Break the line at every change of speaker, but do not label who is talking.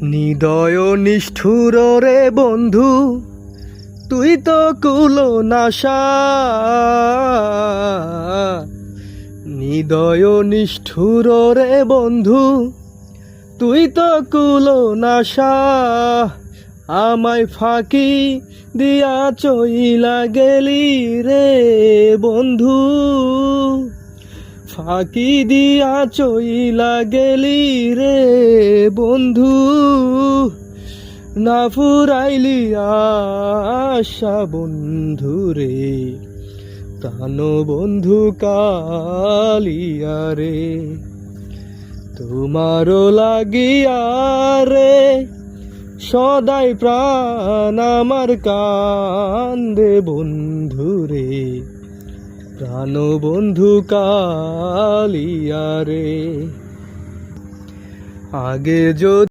হৃদয় নিষ্ঠুর রে বন্ধু, তুই তো কুলো নাশা। হৃদয় নিষ্ঠুর রে বন্ধু, তুই তো কুলো নাশা। আমায় ফাঁকি দিয়া চইলা গেলি রে বন্ধু, ফাঁকি দিয়া চইলা গেলি রে বন্ধু। না ফুরাইলি আশা বন্ধু রে, প্রাণ বন্ধু কালিয়া রে। তোমারও লাগিয়া রে সদাই প্রাণ আমার কান্দে বন্ধু রে, প্রাণ বন্ধু কালিয়া রে। আগে যদি